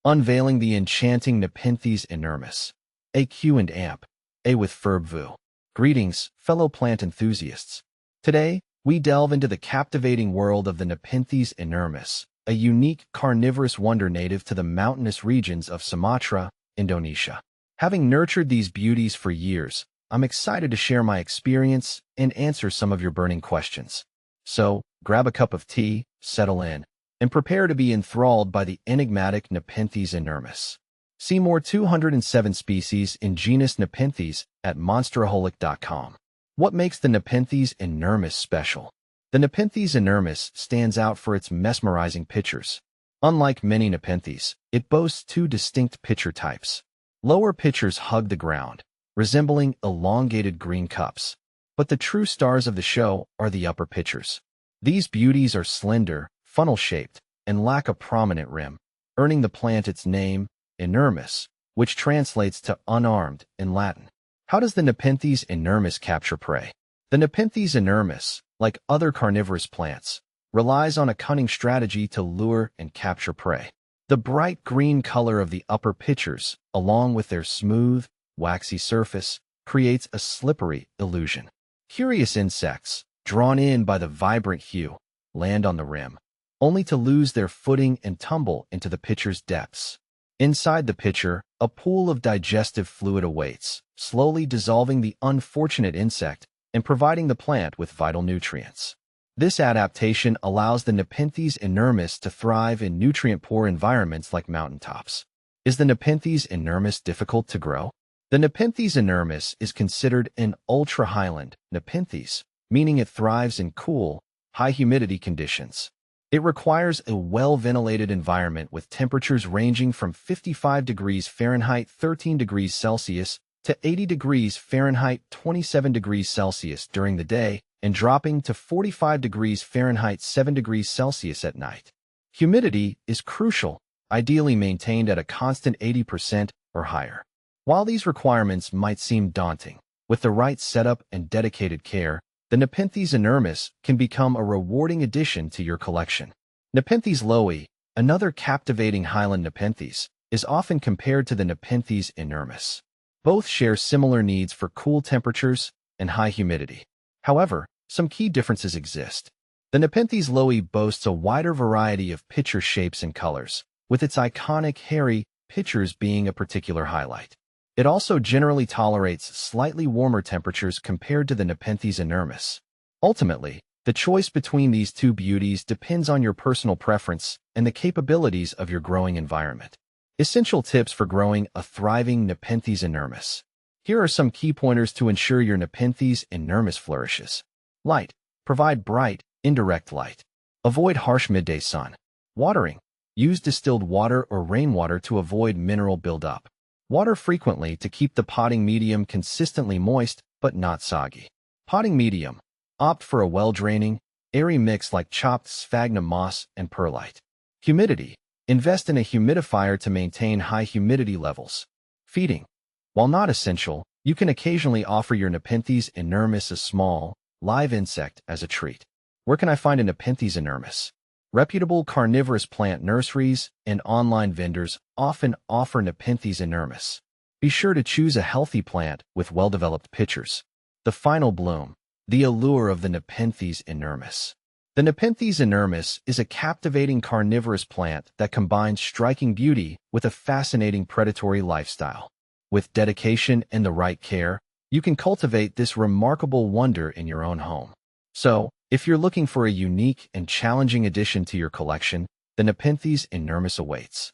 unveiling the enchanting Nepenthes Inermis. AQ and AMP, A with verb vu. Greetings, fellow plant enthusiasts. Today, we delve into the captivating world of the Nepenthes Inermis, a unique carnivorous wonder native to the mountainous regions of Sumatra, Indonesia. Having nurtured these beauties for years, I'm excited to share my experience and answer some of your burning questions. So, grab a cup of tea, settle in, and prepare to be enthralled by the enigmatic Nepenthes Inermis. See more 207 species in genus Nepenthes at monsteraholic.com. What makes the Nepenthes Inermis special? The Nepenthes Inermis stands out for its mesmerizing pictures. Unlike many Nepenthes, it boasts two distinct picture types. Lower pictures hug the ground, resembling elongated green cups. But the true stars of the show are the upper pictures. These beauties are slender, funnel-shaped, and lack a prominent rim, earning the plant its name, Inermis, which translates to unarmed in Latin. How does the Nepenthes Inermis capture prey? The Nepenthes Inermis, like other carnivorous plants, relies on a cunning strategy to lure and capture prey. The bright green color of the upper pictures, along with their smooth, waxy surface, creates a slippery illusion. Curious insects, drawn in by the vibrant hue, land on the rim, only to lose their footing and tumble into the pitcher's depths. Inside the pitcher, a pool of digestive fluid awaits, slowly dissolving the unfortunate insect and providing the plant with vital nutrients. This adaptation allows the Nepenthes Inermis to thrive in nutrient-poor environments like mountaintops. Is the Nepenthes Inermis difficult to grow? The Nepenthes Inermis is considered an ultra-highland Nepenthes, meaning it thrives in cool, high-humidity conditions. It requires a well-ventilated environment with temperatures ranging from 55 degrees Fahrenheit 13 degrees Celsius to 80 degrees Fahrenheit 27 degrees Celsius during the day and dropping to 45 degrees Fahrenheit 7 degrees Celsius at night. Humidity is crucial, ideally maintained at a constant 80% or higher. While these requirements might seem daunting, with the right setup and dedicated care, the Nepenthes Inermis can become a rewarding addition to your collection. Nepenthes lowi, another captivating highland Nepenthes, is often compared to the Nepenthes Inermis. Both share similar needs for cool temperatures and high humidity. However, some key differences exist. The Nepenthes lowi boasts a wider variety of pitcher shapes and colors, with its iconic hairy pitchers being a particular highlight. It also generally tolerates slightly warmer temperatures compared to the Nepenthes Inermis. Ultimately, the choice between these two beauties depends on your personal preference and the capabilities of your growing environment. Essential tips for growing a thriving Nepenthes Inermis. Here are some key pointers to ensure your Nepenthes Inermis flourishes. Light. Provide bright, indirect light. Avoid harsh midday sun. Watering. Use distilled water or rainwater to avoid mineral buildup. Water frequently to keep the potting medium consistently moist but not soggy. Potting medium. Opt for a well-draining, airy mix like chopped sphagnum moss and perlite. Humidity. Invest in a humidifier to maintain high humidity levels. Feeding. While not essential, you can occasionally offer your Nepenthes Inermis a small, live insect as a treat. Where can I find a Nepenthes Inermis? Reputable carnivorous plant nurseries and online vendors often offer Nepenthes Inermis. Be sure to choose a healthy plant with well-developed pitchers. The final bloom. The allure of the Nepenthes Inermis. The Nepenthes Inermis is a captivating carnivorous plant that combines striking beauty with a fascinating predatory lifestyle. With dedication and the right care, you can cultivate this remarkable wonder in your own home. So, if you're looking for a unique and challenging addition to your collection, the Nepenthes Inermis awaits.